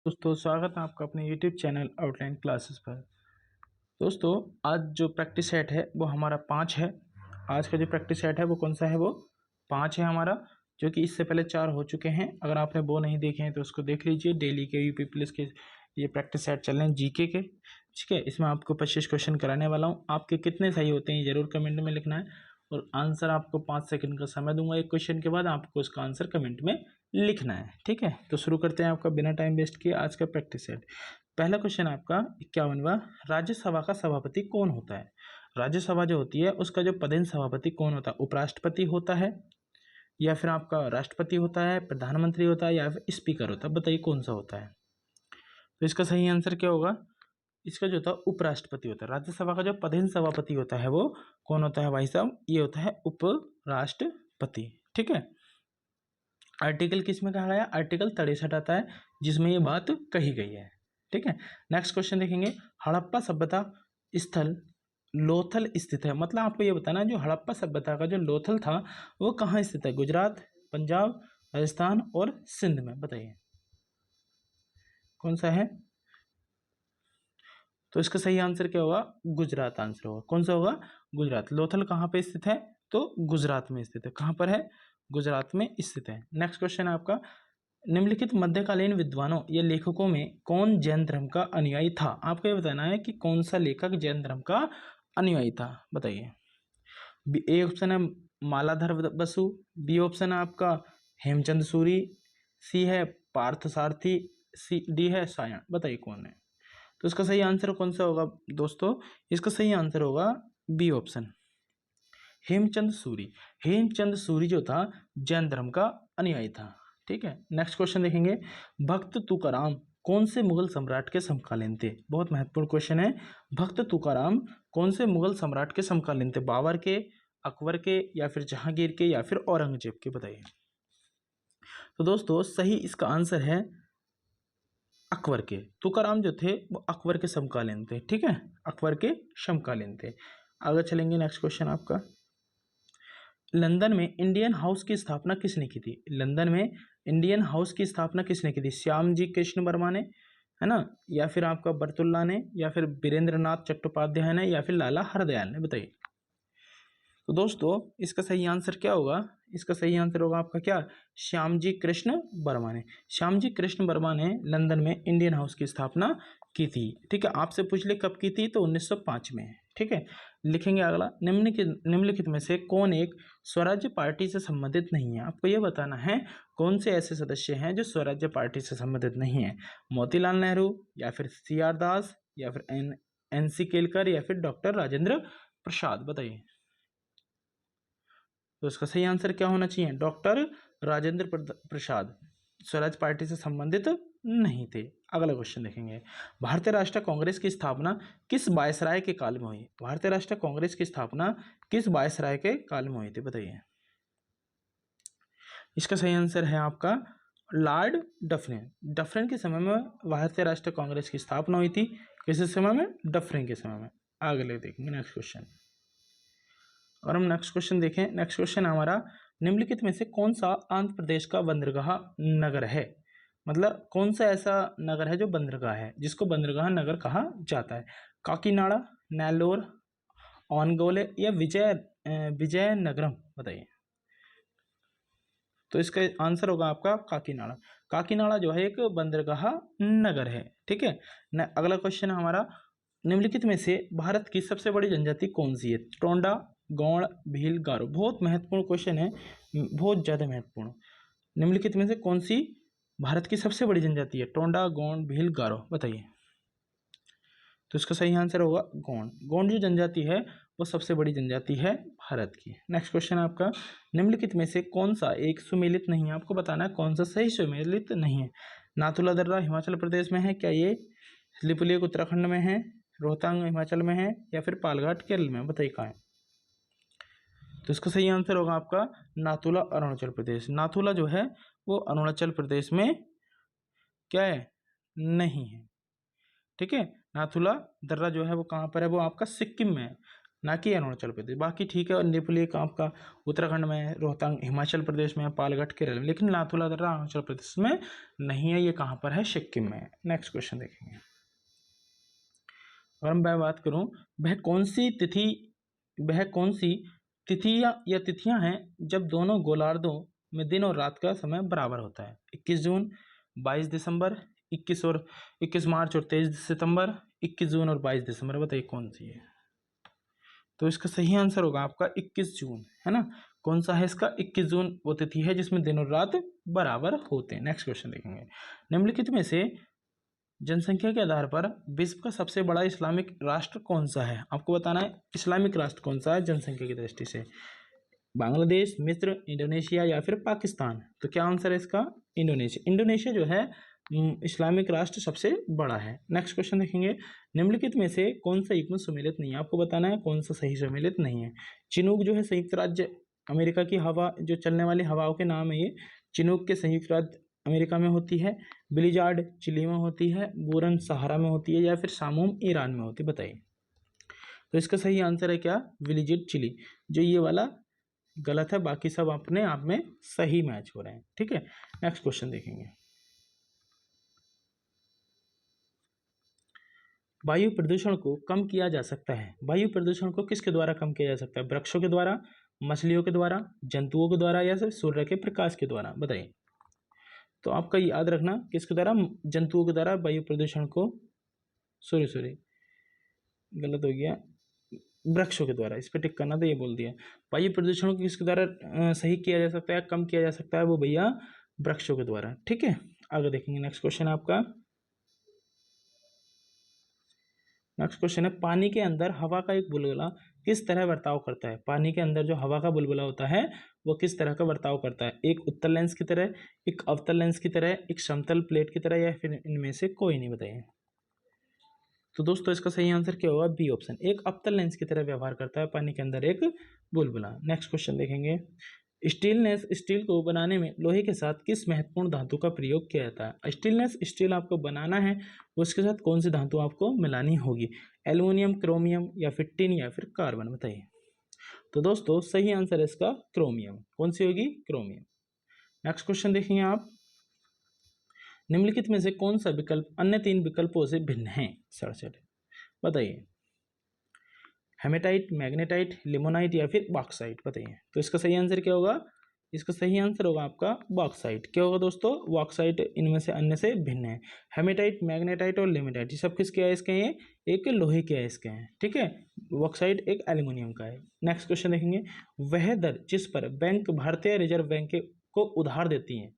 दोस्तों स्वागत है आपका अपने YouTube चैनल आउटलाइन क्लासेस पर। दोस्तों आज जो प्रैक्टिस सेट है वो हमारा 5 है। आज का जो प्रैक्टिस सेट है वो कौन सा है, वो 5 है हमारा, जो कि इससे पहले 4 हो चुके हैं। अगर आपने वो नहीं देखे हैं तो उसको देख लीजिए। डेली के यूपी पुलिस के ये प्रैक्टिस सेट चल रहे हैं जीके के, ठीक है। इसमें आपको 25 क्वेश्चन कराने वाला हूँ। आपके कितने सही होते हैं ज़रूर कमेंट में लिखना है, और आंसर आपको 5 सेकंड का समय दूंगा एक क्वेश्चन के बाद, आपको उसका आंसर कमेंट में लिखना है, ठीक है। तो शुरू करते हैं आपका बिना टाइम वेस्ट किए आज का प्रैक्टिस सेट। पहला क्वेश्चन आपका 51वां, राज्यसभा का सभापति कौन होता है। राज्यसभा जो होती है उसका जो पदेन सभापति कौन होता है, उपराष्ट्रपति होता है या फिर आपका राष्ट्रपति होता है, प्रधानमंत्री होता है या फिर स्पीकर होता है, बताइए कौन सा होता है। तो इसका सही आंसर क्या होगा, इसका जो होता है उपराष्ट्रपति होता है। राज्यसभा का जो पदेन सभापति होता है वो कौन होता है भाई साहब, ये होता है उपराष्ट्रपति, ठीक है। आर्टिकल किस में कहा गया, आर्टिकल 63 आता है जिसमें ये बात कही गई है, ठीक है। नेक्स्ट क्वेश्चन देखेंगे, हड़प्पा सभ्यता स्थल लोथल स्थित है। मतलब आपको ये बताना है जो हड़प्पा सभ्यता का जो लोथल था वो कहाँ स्थित है, गुजरात, पंजाब, राजस्थान और सिंध में, बताइए कौन सा है। तो इसका सही आंसर क्या होगा, गुजरात आंसर होगा। कौन सा होगा, गुजरात। लोथल कहाँ पे स्थित है, तो गुजरात में स्थित है। कहाँ पर है, गुजरात में स्थित है। नेक्स्ट क्वेश्चन है आपका, निम्नलिखित मध्यकालीन विद्वानों या लेखकों में कौन जैन धर्म का अनुयायी था। आपको ये बताना है कि कौन सा लेखक जैन धर्म का अनुयायी था, बताइए। ए ऑप्शन है मालाधर बसु, बी ऑप्शन है आपका हेमचंद सूरी, सी है पार्थ सारथी, सी डी है सायण, बताइए कौन है। तो इसका सही आंसर कौन सा होगा दोस्तों, इसका सही आंसर होगा बी ऑप्शन, हेमचंद सूरी। हेमचंद सूरी जो था जैन धर्म का अनुयायी था, ठीक है। नेक्स्ट क्वेश्चन देखेंगे, भक्त तुकाराम कौन से मुगल सम्राट के समकालीन थे। बहुत महत्वपूर्ण क्वेश्चन है। भक्त तुकाराम कौन से मुगल सम्राट के समकालीन थे, बाबर के, अकबर के या फिर जहांगीर के या फिर औरंगजेब के, बताइए। तो दोस्तों सही इसका आंसर है अकबर के। तुकाराम जो थे वो अकबर के समकालीन थे, ठीक है, अकबर के समकालीन थे। आगे चलेंगे, नेक्स्ट क्वेश्चन आपका, लंदन में इंडियन हाउस की स्थापना किसने की थी। लंदन में इंडियन हाउस की स्थापना किसने की थी, श्याम जी कृष्ण वर्मा ने, है ना, या फिर आपका बरतुल्ला ने, या फिर वीरेंद्र नाथ चट्टोपाध्याय ने, या फिर लाला हरदयाल ने, बताइए। तो दोस्तों इसका सही आंसर क्या होगा, इसका सही आंसर होगा आपका क्या, श्यामजी कृष्ण वर्मा ने। श्यामजी कृष्ण वर्मा ने लंदन में इंडियन हाउस की स्थापना की थी, ठीक है। आपसे पूछ ले कब की थी, तो 1905 में, ठीक है। लिखेंगे अगला, निम्नलिखित में से कौन एक स्वराज्य पार्टी से संबंधित नहीं है। आपको यह बताना है कौन से ऐसे सदस्य हैं जो स्वराज्य पार्टी से संबंधित नहीं है। मोतीलाल नेहरू या फिर CR दास या फिर NC केलकर या फिर डॉक्टर राजेंद्र प्रसाद, बताइए। तो इसका सही आंसर क्या होना चाहिए, डॉक्टर राजेंद्र प्रसाद स्वराज पार्टी से संबंधित नहीं थे। अगला क्वेश्चन देखेंगे, भारतीय राष्ट्रीय कांग्रेस की स्थापना किस वायसराय के काल में हुई। भारतीय राष्ट्रीय कांग्रेस की स्थापना किस वायसराय के काल में हुई थी, बताइए। इसका सही आंसर है आपका लॉर्ड डफरिन। डफरिन के समय में भारतीय राष्ट्रीय कांग्रेस की स्थापना हुई थी। किस समय में, डफरिन के समय में। आगे देखेंगे नेक्स्ट क्वेश्चन, और हम नेक्स्ट क्वेश्चन देखें। नेक्स्ट क्वेश्चन हमारा, निम्नलिखित में से कौन सा आंध्र प्रदेश का बंदरगाह नगर है। मतलब कौन सा ऐसा नगर है जो बंदरगाह है, जिसको बंदरगाह नगर कहा जाता है। काकीनाडा, नेल्लोर, ओनगोले या विजयनगरम, बताइए। तो इसका आंसर होगा आपका काकीनाडा। काकीनाडा जो है एक बंदरगाह नगर है, ठीक है। अगला क्वेश्चन हमारा, निम्नलिखित में से भारत की सबसे बड़ी जनजाति कौन सी है। टोंडा, गौड़, भील, गारो। बहुत महत्वपूर्ण क्वेश्चन है, बहुत ज़्यादा महत्वपूर्ण। निम्नलिखित में से कौन सी भारत की सबसे बड़ी जनजाति है, टोंडा, गौड़, भील, गारो, बताइए। तो इसका सही आंसर होगा गौड़। गौड़ जो जनजाति है वो सबसे बड़ी जनजाति है भारत की। नेक्स्ट क्वेश्चन आपका, निम्नलिखित में से कौन सा एक सुमेलित नहीं है। आपको बताना है कौन सा सही सुमेलित नहीं है। नाथुला दर्रा हिमाचल प्रदेश में है क्या, ये लिपुलेख उत्तराखंड में है, रोहतांग हिमाचल में है, या फिर पालघाट केरल में, बताइए कहाँ है। तो इसका सही आंसर होगा आपका नाथुला अरुणाचल प्रदेश। नाथुला जो है वो अरुणाचल प्रदेश में क्या है, नहीं है, ठीक है। नाथुला दर्रा जो है वो कहाँ पर है, वो आपका सिक्किम में है। ना कि अरुणाचल प्रदेश। बाकी ठीक है, और निपुलिक आपका उत्तराखंड में है, रोहतांग हिमाचल प्रदेश में है, पालघाट केरल में, लेकिन लाथुला दर्रा अरुणाचल प्रदेश में नहीं है। ये कहाँ पर है? सिक्किम में है। नेक्स्ट क्वेश्चन देखेंगे। अगर मैं बात करूं, वह कौन सी तिथियां तिथियां हैं जब दोनों गोलार्धों में दिन और रात का समय बराबर होता है? 21 जून, 22 दिसंबर, 21 मार्च और 23 सितंबर, 21 जून और 22 दिसंबर। बताइए कौन सी है? तो इसका सही आंसर होगा आपका 21 जून, है ना। कौन सा है इसका? 21 जून वो तिथि है जिसमें दिन और रात बराबर होते हैं। नेक्स्ट क्वेश्चन देखेंगे। निम्नलिखित में से जनसंख्या के आधार पर विश्व का सबसे बड़ा इस्लामिक राष्ट्र कौन सा है? आपको बताना है इस्लामिक राष्ट्र कौन सा है जनसंख्या की दृष्टि से। बांग्लादेश, मिस्र, इंडोनेशिया या फिर पाकिस्तान। तो क्या आंसर है इसका? इंडोनेशिया। इंडोनेशिया जो है इस्लामिक राष्ट्र सबसे बड़ा है। नेक्स्ट क्वेश्चन देखेंगे। निम्नलिखित में से कौन सा युग्म सम्मिलित नहीं है? आपको बताना है कौन सा सही सम्मिलित नहीं है। चिनूक जो है संयुक्त राज्य अमेरिका की हवा, जो चलने वाली हवाओं के नाम है ये। चिनूक के संयुक्त राज्य अमेरिका में होती है, बिलिजार्ड चिली में होती है, बुरन सहारा में होती है, या फिर सामूम ईरान में होती है। बताइए। तो इसका सही आंसर है क्या? बिलिजार्ड चिली। जो ये वाला गलत है, बाकी सब अपने आप में सही मैच हो रहे हैं। ठीक है, नेक्स्ट क्वेश्चन देखेंगे। वायु प्रदूषण को कम किया जा सकता है। वायु प्रदूषण को किसके द्वारा कम किया जा सकता है? वृक्षों के द्वारा, मछलियों के द्वारा, जंतुओं के द्वारा, या फिर सूर्य के प्रकाश के द्वारा? बताइए। तो आपका याद रखना किसके द्वारा? जंतुओं के द्वारा वायु प्रदूषण को, सॉरी गलत हो गया, वृक्षों के द्वारा। इस पर टिक करना था, ये बोल दिया। वायु प्रदूषण को किसके द्वारा सही किया जा सकता है, कम किया जा सकता है? वो भैया वृक्षों के द्वारा। ठीक है, आगे देखेंगे। नेक्स्ट क्वेश्चन आपका। नेक्स्ट क्वेश्चन है, पानी के अंदर हवा का एक बुलबुला किस तरह बर्ताव करता है? पानी के अंदर जो हवा का बुलबुला होता है वो किस तरह का बर्ताव करता है? एक उत्तल लेंस की तरह, एक अवतल लेंस की तरह, एक समतल प्लेट की तरह, या फिर इनमें से कोई नहीं? बताइए। तो दोस्तों इसका सही आंसर क्या होगा? बी ऑप्शन, एक अवतल लेंस की तरह व्यवहार करता है पानी के अंदर एक बुलबुला। नेक्स्ट क्वेश्चन देखेंगे। स्टील को बनाने में लोहे के साथ किस महत्वपूर्ण धातु का प्रयोग किया जाता है? स्टील आपको बनाना है, उसके साथ कौन सी धातु आपको मिलानी होगी? एल्युमिनियम, क्रोमियम, या फिर टिन, या फिर कार्बन? बताइए। तो दोस्तों सही आंसर है इसका क्रोमियम। कौन सी होगी? क्रोमियम। नेक्स्ट क्वेश्चन देखेंगे आप। निम्नलिखित में से कौन सा विकल्प अन्य तीन विकल्पों से भिन्न है? सड़सठ। बताइए। हेमेटाइट, मैग्नेटाइट, लिमोनाइट, या फिर बॉक्साइट? बताइए। तो इसका सही आंसर क्या होगा? इसका सही आंसर होगा आपका बॉक्साइट। क्या होगा दोस्तों? बॉक्साइट इनमें से अन्य से भिन्न है। हेमेटाइट, मैग्नेटाइट और लिमोनाइट ये सब किसके अयस्क हैं? ये एक लोहे के अयस्क हैं। ठीक है, बॉक्साइट एक एल्यूमिनियम का है। नेक्स्ट क्वेश्चन देखेंगे। वह दर जिस पर बैंक भारतीय रिजर्व बैंक को उधार देती है,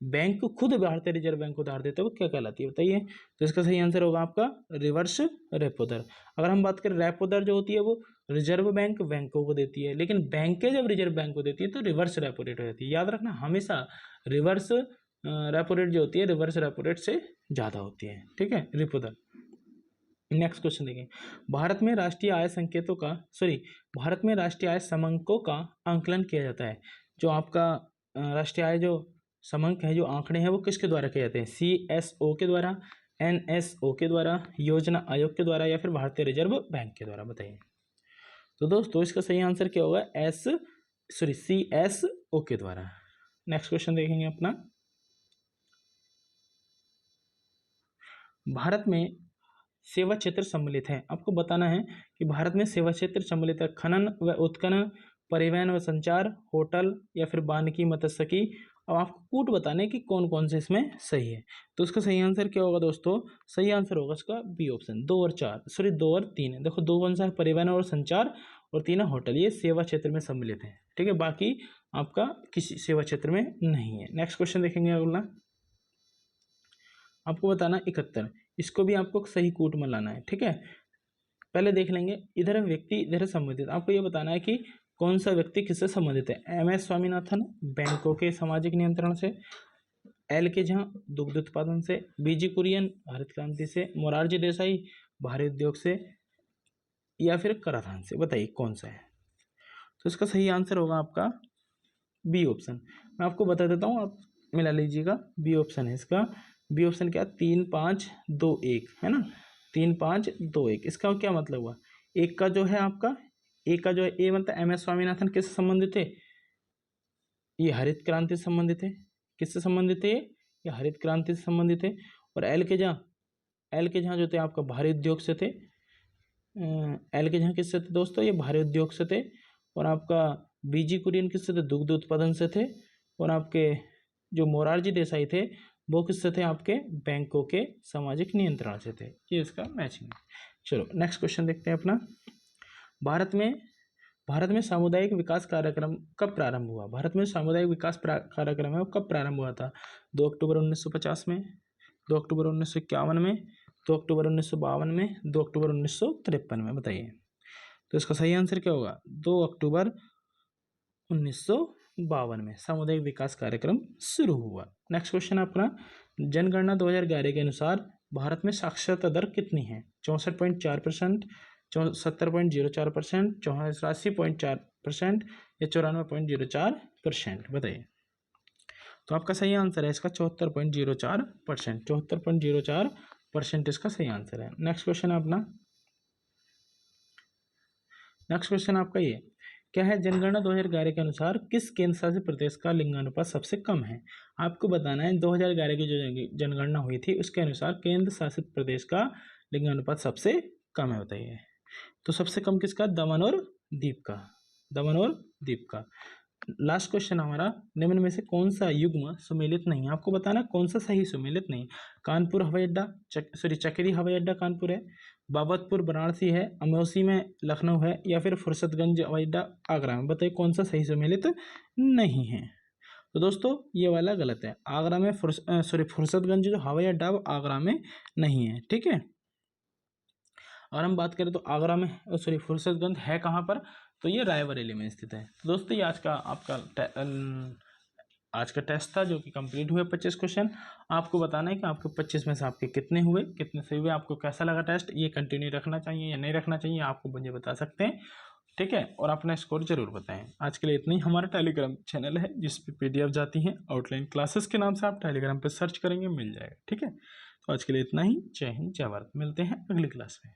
बैंक खुद भारतीय रिजर्व बैंक को उधार देते हैं, वो क्या कहलाती है? बताइए। तो इसका सही आंसर होगा आपका रिवर्स रेपो दर। अगर हम बात करें रेपो दर जो होती है वो रिजर्व बैंक बैंकों को देती है, लेकिन बैंकें जब रिजर्व बैंक को देती है तो रिवर्स रेपो रेट हो जाती है। याद रखना हमेशा रिवर्स रेपो रेट जो होती है रिवर्स रेपो रेट से ज़्यादा होती है। ठीक है, रेपो दर। नेक्स्ट क्वेश्चन देखें। भारत में राष्ट्रीय आय समंकों का आंकलन किया जाता है। जो आपका राष्ट्रीय आय जो समंक है, जो आंकड़े हैं, वो किसके द्वारा किए जाते हैं? CSO के द्वारा, NSO के द्वारा, योजना आयोग के द्वारा, या फिर भारतीय रिजर्व बैंक के द्वारा? बताइए। तो दोस्तों इसका सही आंसर क्या होगा? CSO के द्वारा। नेक्स्ट क्वेश्चन देखेंगे अपना। भारत में सेवा क्षेत्र सम्मिलित है। आपको बताना है कि भारत में सेवा क्षेत्र सम्मिलित है। खनन व उत्खनन, परिवहन व संचार, होटल, या फिर वानिकी, मत्स्यिकी। अब आपको कूट बताने कि कौन कौन से इसमें सही है। तो इसका सही आंसर क्या होगा दोस्तों? सही आंसर होगा इसका बी ऑप्शन, 2 और 3 है। देखो 2 कौन सा है? परिवहन और संचार, और 3 है होटल। ये सेवा क्षेत्र में सम्मिलित है। ठीक है, बाकी आपका किसी सेवा क्षेत्र में नहीं है। नेक्स्ट क्वेश्चन देखेंगे अगला। आपको बताना 71, इसको भी आपको सही कूट में लाना है। ठीक है, पहले देख लेंगे। इधर व्यक्ति इधर संबंधित, आपको ये बताना है कि कौन सा व्यक्ति किससे संबंधित है। MS स्वामीनाथन बैंकों के सामाजिक नियंत्रण से, LK झा दुग्ध उत्पादन से, BG कुरियन हरित क्रांति से, मोरारजी देसाई भारी उद्योग से, या फिर कराधान से? बताइए कौन सा है? तो इसका सही आंसर होगा आपका बी ऑप्शन। मैं आपको बता देता हूँ, आप मिला लीजिएगा। बी ऑप्शन है इसका। बी ऑप्शन क्या? 3, 5, 2, 1 है ना। 3, 5, 2, 1 इसका क्या मतलब हुआ? एक का जो है आपका, एक का जो है ए मतलब एम एस स्वामीनाथन किससे संबंधित है, ये हरित क्रांति से संबंधित है। किससे संबंधित है ये हरित क्रांति से संबंधित है। और एल के जहाँ जो थे आपका भारी उद्योग से थे, एल के जहाँ किससे थे दोस्तों, ये भारी उद्योग से थे। और आपका बीजी कुरियन किससे थे, दुग्ध उत्पादन से थे। और आपके जो मोरारजी देसाई थे वो किससे थे, आपके बैंकों के सामाजिक नियंत्रण से थे। ये इसका मैचिंग है। चलो नेक्स्ट क्वेश्चन देखते हैं अपना। भारत में सामुदायिक विकास कार्यक्रम कब प्रारंभ हुआ। भारत में सामुदायिक विकास कार्यक्रम है वो कब प्रारंभ हुआ था, 2 अक्टूबर 1950 में, 2 अक्टूबर 1951 में, 2 अक्टूबर 1952 में, 2 अक्टूबर 1953 में। बताइए तो इसका सही आंसर क्या होगा, 2 अक्टूबर 1952 में सामुदायिक विकास कार्यक्रम शुरू हुआ। नेक्स्ट क्वेश्चन अपना, जनगणना 2011 के अनुसार भारत में साक्षरता दर कितनी है, 64.4%, 70.04%, 84.4% या 94.04%। बताइए तो आपका सही आंसर है इसका 74.04%, 74.04% इसका सही आंसर है। नेक्स्ट क्वेश्चन अपना, नेक्स्ट क्वेश्चन आपका ये क्या है, जनगणना 2011 के अनुसार किस केंद्र शासित प्रदेश का लिंगानुपात सबसे कम है। आपको बताना है 2011 की जो जनगणना हुई थी उसके अनुसार केंद्र शासित प्रदेश का लिंगानुपात सबसे कम है। बताइए तो सबसे कम किसका, दमन और दीव का, दमन और दीव का। लास्ट क्वेश्चन हमारा, निम्न में से कौन सा युग्म सुमेलित नहीं है। आपको बताना कौन सा सही सुमेलित नहीं। कानपुर हवाई अड्डा, चक्री हवाई अड्डा कानपुर है, बाबतपुर वाराणसी है, अमौसी में लखनऊ है, या फिर फुर्सतगंज हवाई अड्डा आगरा में। बताइए कौन सा सही सुमेलित नहीं है। तो दोस्तों ये वाला गलत है, आगरा में फुर्सतगंज जो हवाई अड्डा वो आगरा में नहीं है। ठीक है, और हम बात करें तो आगरा में फुर्सतगंज है कहाँ पर, तो ये रायबरेली में स्थित है। तो दोस्तों ये आज का टेस्ट था जो कि कंप्लीट हुए 25 क्वेश्चन। आपको बताना है कि आपके 25 में से आपके कितने हुए, कितने सही हुए, आपको कैसा लगा टेस्ट, ये कंटिन्यू रखना चाहिए या नहीं रखना चाहिए, आपको मुझे बता सकते हैं। ठीक है, और अपना स्कोर जरूर बताएं। आज के लिए इतना ही। हमारा टेलीग्राम चैनल है जिस पे PDF जाती हैं, आउटलाइन क्लासेस के नाम से आप टेलीग्राम पे सर्च करेंगे मिल जाएगा। ठीक है, तो आज के लिए इतना ही। जय हिंद, जय भारत। मिलते हैं अगली क्लास में।